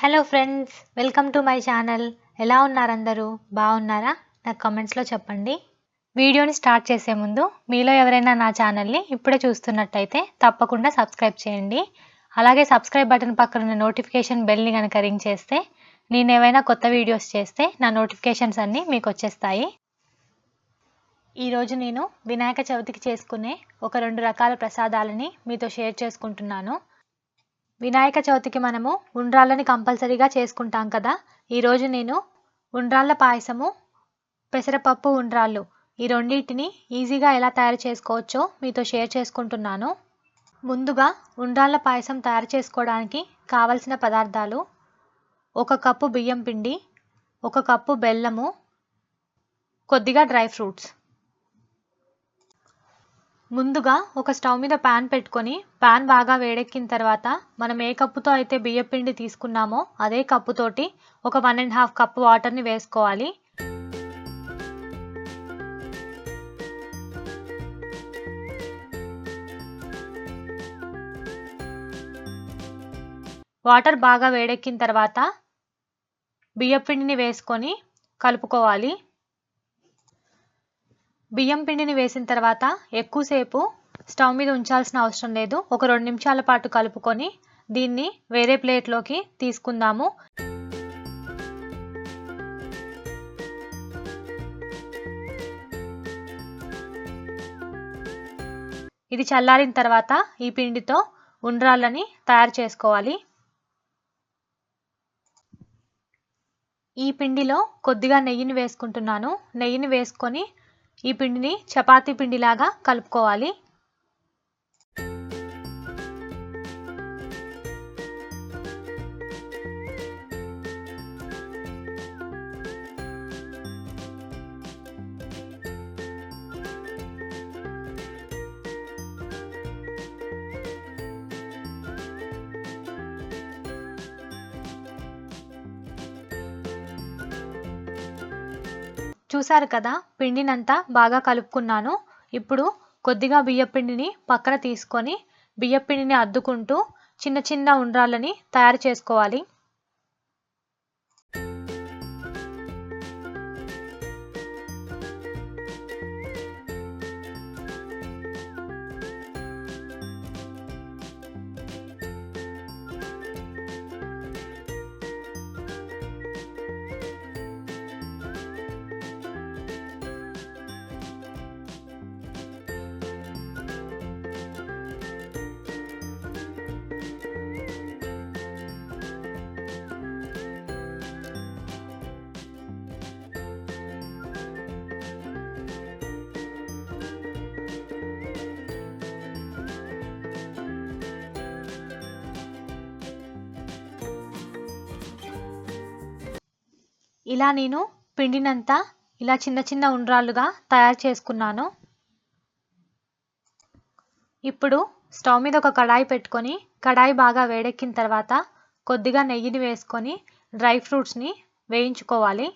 Hello friends, welcome to my channel. ఎలా ఉన్నారు అందరూ? బాగున్నారా? నాకు కామెంట్స్లో చెప్పండి. వీడియోని స్టార్ట్ చేసే ముందు మీలో ఎవరైనా నా ఛానల్ని ఇప్పుడే చూస్తున్నట్టయితే తప్పకుండా సబ్స్క్రైబ్ చేయండి. అలాగే సబ్స్క్రైబ్ బటన్ పక్కన ఉన్న నోటిఫికేషన్ బెల్ని కనుక రింగ్ చేస్తే నేను ఏవైనా కొత్త వీడియోస్ చేస్తే నా నోటిఫికేషన్స్ అన్నీ మీకు వచ్చేస్తాయి. ఈరోజు నేను వినాయక చవితికి చేసుకునే ఒక 2 రకాల ప్రసాదాలని మీతో షేర్ చేసుకుంటున్నాను. వినాయక చవితికి మనము ఉండ్రాళ్ళని కంపల్సరీగా చేసుకుంటాం కదా. ఈరోజు నేను ఉండ్రాళ్ళ పాయసము, పెసరపప్పు ఉండ్రాళ్ళు ఈ రెండింటిని ఈజీగా ఎలా తయారు చేసుకోవచ్చో మీతో షేర్ చేసుకుంటున్నాను. ముందుగా ఉండ్రాళ్ళ పాయసం తయారు చేసుకోవడానికి కావలసిన పదార్థాలు: 1 కప్పు బియ్యం పిండి, 1 కప్పు బెల్లము, కొద్దిగా డ్రై ఫ్రూట్స్. ముందుగా ఒక స్టవ్ మీద ప్యాన్ పెట్టుకొని ప్యాన్ బాగా వేడెక్కిన తర్వాత మనం ఏ కప్పుతో అయితే బియ్యం పిండి తీసుకున్నామో అదే కప్పుతోటి ఒక 1.5 కప్పు వాటర్ని వేసుకోవాలి. వాటర్ బాగా వేడెక్కిన తర్వాత బియ్యం పిండిని వేసుకొని కలుపుకోవాలి. బియ్యం పిండిని వేసిన తర్వాత ఎక్కువసేపు స్టవ్ మీద ఉంచాల్సిన అవసరం లేదు. ఒక 2 నిమిషాల పాటు కలుపుకొని దీన్ని వేరే ప్లేట్లోకి తీసుకుందాము. ఇది చల్లారిన తర్వాత ఈ పిండితో ఉండ్రాళ్ళని తయారు చేసుకోవాలి. ఈ పిండిలో కొద్దిగా నెయ్యిని వేసుకుంటున్నాను. నెయ్యిని వేసుకొని ఈ పిండిని చపాతీ పిండిలాగా కలుపుకోవాలి. చూసారు కదా, పిండినంతా బాగా కలుపుకున్నాను. ఇప్పుడు కొద్దిగా బియ్యం పిండిని పక్కన తీసుకొని బియ్యం పిండిని అద్దుకుంటూ చిన్న చిన్న ఉండ్రాళ్ళని తయారు చేసుకోవాలి. ఇలా నేను పిండినంతా ఇలా చిన్న చిన్న ఉండ్రాళ్ళుగా తయారు చేసుకున్నాను. ఇప్పుడు స్టవ్ మీద ఒక కడాయి పెట్టుకొని కడాయి బాగా వేడెక్కిన తర్వాత కొద్దిగా నెయ్యిని వేసుకొని డ్రై ఫ్రూట్స్ని వేయించుకోవాలి.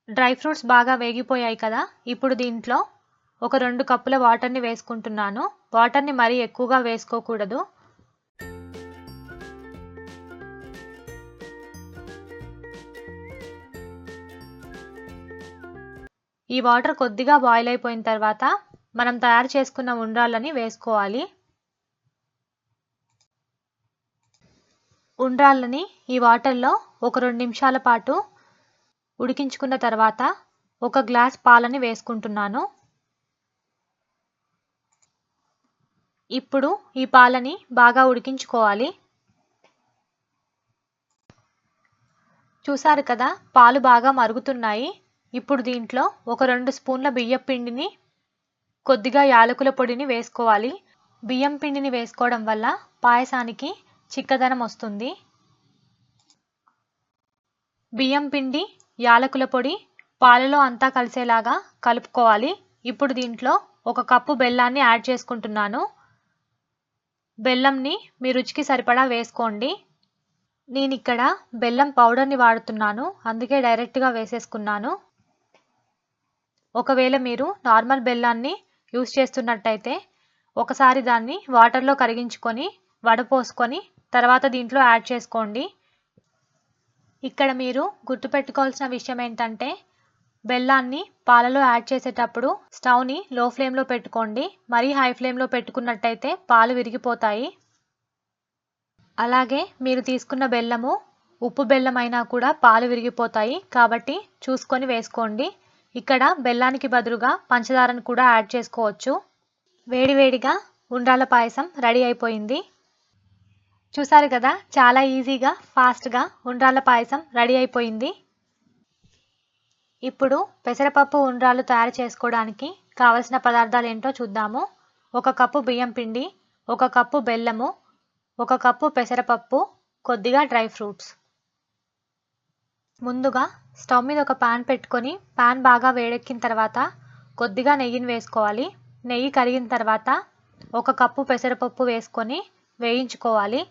డ్రై ఫ్రూట్స్ బాగా వేగిపోయాయి కదా. ఇప్పుడు దీంట్లో ఒక 2 కప్పుల వాటర్ని వేసుకుంటున్నాను. వాటర్ని మరీ ఎక్కువగా వేసుకోకూడదు. ఈ వాటర్ కొద్దిగా బాయిల్ అయిపోయిన తర్వాత మనం తయారు చేసుకున్న ఉండ్రాళ్ళని వేసుకోవాలి. ఉండ్రాళ్ళని ఈ వాటర్లో ఒక 2 నిమిషాల పాటు ఉడికించుకున్న తర్వాత 1 గ్లాస్ పాలని వేసుకుంటున్నాను. ఇప్పుడు ఈ పాలని బాగా ఉడికించుకోవాలి. చూసారు కదా, పాలు బాగా మరుగుతున్నాయి. ఇప్పుడు దీంట్లో ఒక 2 స్పూన్ల బియ్యం పిండిని, కొద్దిగా యాలకుల పొడిని వేసుకోవాలి. బియ్యం పిండిని వేసుకోవడం వల్ల పాయసానికి చిక్కదనం వస్తుంది. బియ్యం పిండి, యాలకుల పొడి పాలలో అంతా కలిసేలాగా కలుపుకోవాలి. ఇప్పుడు దీంట్లో 1 కప్పు బెల్లాన్ని యాడ్ చేసుకుంటున్నాను. బెల్లంని మీ రుచికి సరిపడా వేసుకోండి. నేను ఇక్కడ బెల్లం పౌడర్ని వాడుతున్నాను, అందుకే డైరెక్ట్గా వేసేసుకున్నాను. ఒకవేళ మీరు నార్మల్ బెల్లాన్ని యూస్ చేస్తున్నట్టయితే ఒకసారి దాన్ని వాటర్లో కరిగించుకొని వడపోసుకొని తర్వాత దీంట్లో యాడ్ చేసుకోండి. ఇక్కడ మీరు గుర్తుపెట్టుకోవాల్సిన విషయం ఏంటంటే బెల్లాన్ని పాలలో యాడ్ చేసేటప్పుడు స్టవ్ని లో ఫ్లేమ్లో పెట్టుకోండి. మరీ హై ఫ్లేమ్లో పెట్టుకున్నట్టయితే పాలు విరిగిపోతాయి. అలాగే మీరు తీసుకున్న బెల్లము ఉప్పు బెల్లం అయినా కూడా పాలు విరిగిపోతాయి, కాబట్టి చూసుకొని వేసుకోండి. ఇక్కడ బెల్లానికి బదులుగా పంచదారను కూడా యాడ్ చేసుకోవచ్చు. వేడివేడిగా ఉండ్రాళ్ళ పాయసం రెడీ అయిపోయింది. చూసారు కదా, చాలా ఈజీగా ఫాస్ట్గా ఉండ్రాళ్ళ పాయసం రెడీ అయిపోయింది. ఇప్పుడు పెసరపప్పు ఉండ్రాళ్ళు తయారు చేసుకోవడానికి కావలసిన పదార్థాలు ఏంటో చూద్దాము. 1 కప్పు బియ్యం పిండి, 1 కప్పు బెల్లము, 1 కప్పు పెసరపప్పు, కొద్దిగా డ్రై ఫ్రూట్స్. ముందుగా స్టవ్ మీద ఒక పాన్ పెట్టుకొని పాన్ బాగా వేడెక్కిన తర్వాత కొద్దిగా నెయ్యిని వేసుకోవాలి. నెయ్యి కరిగిన తర్వాత 1 కప్పు పెసరపప్పు వేసుకొని వేయించుకోవాలి.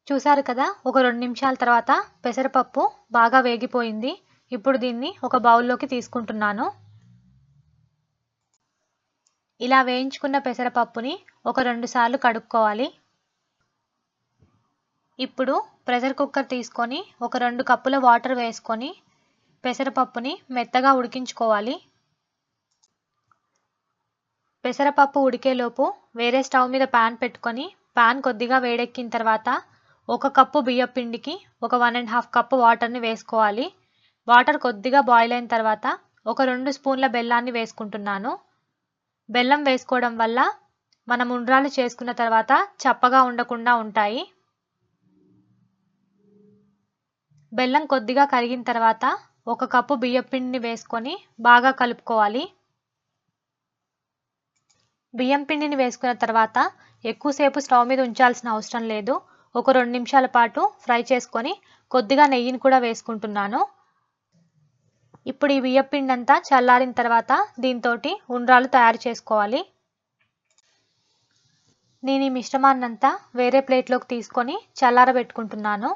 చూసారు కదా, ఒక 2 నిమిషాల తర్వాత పెసరపప్పు బాగా వేగిపోయింది. ఇప్పుడు దీన్ని ఒక బౌల్లోకి తీసుకుంటున్నాను. ఇలా వేయించుకున్న పెసరపప్పుని ఒక 2 సార్లు కడుక్కోవాలి. ఇప్పుడు ప్రెషర్ కుక్కర్ తీసుకొని ఒక 2 కప్పుల వాటర్ వేసుకొని పెసరపప్పుని మెత్తగా ఉడికించుకోవాలి. పెసరపప్పు ఉడికేలోపు వేరే స్టవ్ మీద పాన్ పెట్టుకొని పాన్ కొద్దిగా వేడెక్కిన తర్వాత 1 కప్పు బియ్యం పిండికి ఒక 1.5 కప్పు వాటర్ని వేసుకోవాలి. వాటర్ కొద్దిగా బాయిల్ అయిన తర్వాత ఒక 2 స్పూన్ల బెల్లాన్ని వేసుకుంటున్నాను. బెల్లం వేసుకోవడం వల్ల మనం ఉండ్రాళ్ళు చేసుకున్న తర్వాత చప్పగా ఉండకుండా ఉంటాయి. బెల్లం కొద్దిగా కరిగిన తర్వాత 1 కప్పు బియ్యం పిండిని వేసుకొని బాగా కలుపుకోవాలి. బియ్యం పిండిని వేసుకున్న తర్వాత ఎక్కువసేపు స్టవ్ మీద ఉంచాల్సిన అవసరం లేదు. ఒక 2 నిమిషాల పాటు ఫ్రై చేసుకొని కొద్దిగా నెయ్యిని కూడా వేసుకుంటున్నాను. ఇప్పుడు ఈ బియ్యం పిండి అంతా చల్లారిన తర్వాత దీంతోటి ఉండ్రాళ్ళు తయారు చేసుకోవాలి. నేను ఈ మిశ్రమాన్నంతా వేరే ప్లేట్లోకి తీసుకొని చల్లారబెట్టుకుంటున్నాను.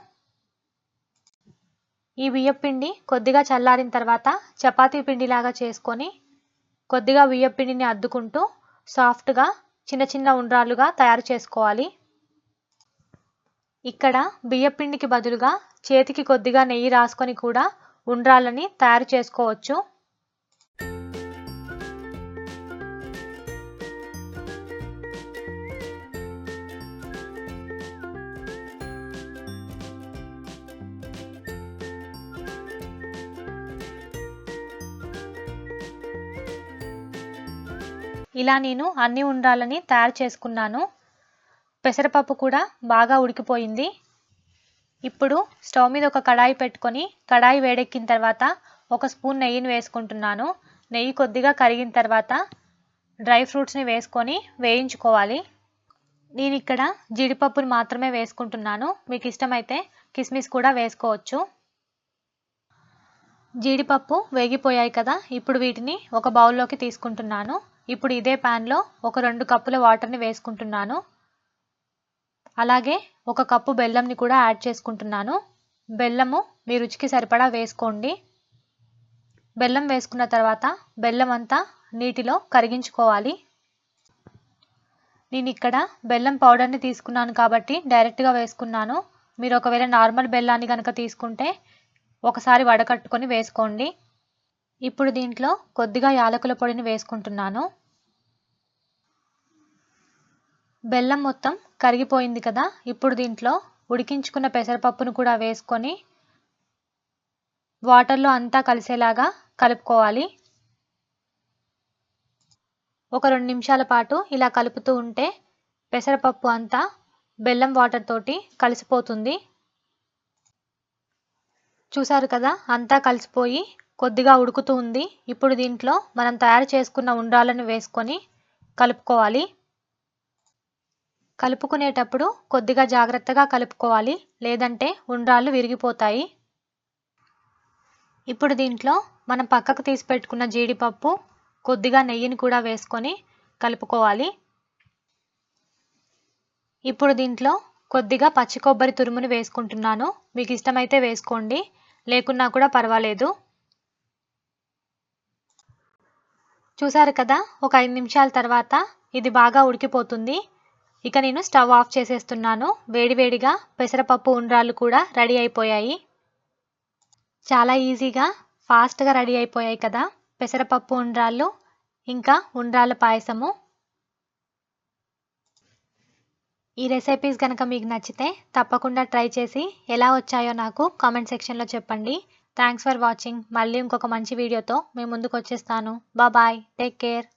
ఈ బియ్యం పిండి కొద్దిగా చల్లారిన తర్వాత చపాతీ పిండిలాగా చేసుకొని కొద్దిగా బియ్యం పిండిని అద్దుకుంటూ సాఫ్ట్గా చిన్న చిన్న ఉండ్రాళ్ళుగా తయారు చేసుకోవాలి. ఇక్కడ బియ్యం పిండికి బదులుగా చేతికి కొద్దిగా నెయ్యి రాసుకొని కూడా ఉండ్రాళ్ళని తయారు చేసుకోవచ్చు. ఇలా నేను అన్ని ఉండ్రాళ్ళని తయారు చేసుకున్నాను. పెసరపప్పు కూడా బాగా ఉడికిపోయింది. ఇప్పుడు స్టవ్ మీద ఒక కడాయి పెట్టుకొని కడాయి వేడెక్కిన తర్వాత 1 స్పూన్ నెయ్యిని వేసుకుంటున్నాను. నెయ్యి కొద్దిగా కరిగిన తర్వాత డ్రై ఫ్రూట్స్ని వేసుకొని వేయించుకోవాలి. నేను ఇక్కడ జీడిపప్పుని మాత్రమే వేసుకుంటున్నాను. మీకు ఇష్టమైతే కిస్మిస్ కూడా వేసుకోవచ్చు. జీడిపప్పు వేగిపోయాయి కదా, ఇప్పుడు వీటిని ఒక బౌల్లోకి తీసుకుంటున్నాను. ఇప్పుడు ఇదే ప్యాన్లో ఒక 2 కప్పుల వాటర్ని వేసుకుంటున్నాను. అలాగే 1 కప్పు బెల్లంని కూడా యాడ్ చేసుకుంటున్నాను. బెల్లము మీ రుచికి సరిపడా వేసుకోండి. బెల్లం వేసుకున్న తర్వాత బెల్లం అంతా నీటిలో కరిగించుకోవాలి. నేను ఇక్కడ బెల్లం పౌడర్ని తీసుకున్నాను కాబట్టి డైరెక్ట్గా వేసుకున్నాను. మీరు ఒకవేళ నార్మల్ బెల్లాన్ని కనుక తీసుకుంటే ఒకసారి వడకట్టుకొని వేసుకోండి. ఇప్పుడు దీంట్లో కొద్దిగా యాలకుల పొడిని వేసుకుంటున్నాను. బెల్లం మొత్తం కరిగిపోయింది కదా, ఇప్పుడు దీంట్లో ఉడికించుకున్న పెసరపప్పును కూడా వేసుకొని వాటర్లో అంతా కలిసేలాగా కలుపుకోవాలి. ఒక 2 నిమిషాల పాటు ఇలా కలుపుతూ ఉంటే పెసరపప్పు అంతా బెల్లం వాటర్ తోటి కలిసిపోతుంది. చూసారు కదా, అంతా కలిసిపోయి కొద్దిగా ఉడుకుతూ ఉంది. ఇప్పుడు దీంట్లో మనం తయారు చేసుకున్న ఉండ్రాళ్ళను వేసుకొని కలుపుకోవాలి. కలుపుకునేటప్పుడు కొద్దిగా జాగ్రత్తగా కలుపుకోవాలి, లేదంటే ఉండ్రాళ్ళు విరిగిపోతాయి. ఇప్పుడు దీంట్లో మనం పక్కకు తీసి పెట్టుకున్న జీడిపప్పు, కొద్దిగా నెయ్యిని కూడా వేసుకొని కలుపుకోవాలి. ఇప్పుడు దీంట్లో కొద్దిగా పచ్చి కొబ్బరి తురుముని వేసుకుంటున్నాను. మీకు ఇష్టమైతే వేసుకోండి, లేకున్నా కూడా పర్వాలేదు. చూసారు కదా, ఒక 5 నిమిషాల తర్వాత ఇది బాగా ఉడికిపోతుంది. ఇక నేను స్టవ్ ఆఫ్ చేసేస్తున్నాను. వేడివేడిగా పెసరపప్పు ఉండ్రాళ్ళు కూడా రెడీ అయిపోయాయి. చాలా ఈజీగా ఫాస్ట్గా రెడీ అయిపోయాయి కదా పెసరపప్పు ఉండ్రాళ్ళు, ఇంకా ఉండ్రాళ్ళ పాయసము. ఈ రెసిపీస్ కనుక మీకు నచ్చితే తప్పకుండా ట్రై చేసి ఎలా వచ్చాయో నాకు కామెంట్ సెక్షన్లో చెప్పండి. Thanks for watching. మళ్ళీ ఇంకొక మంచి వీడియోతో మీ ముందుకు వచ్చేస్తాను. Bye, take care.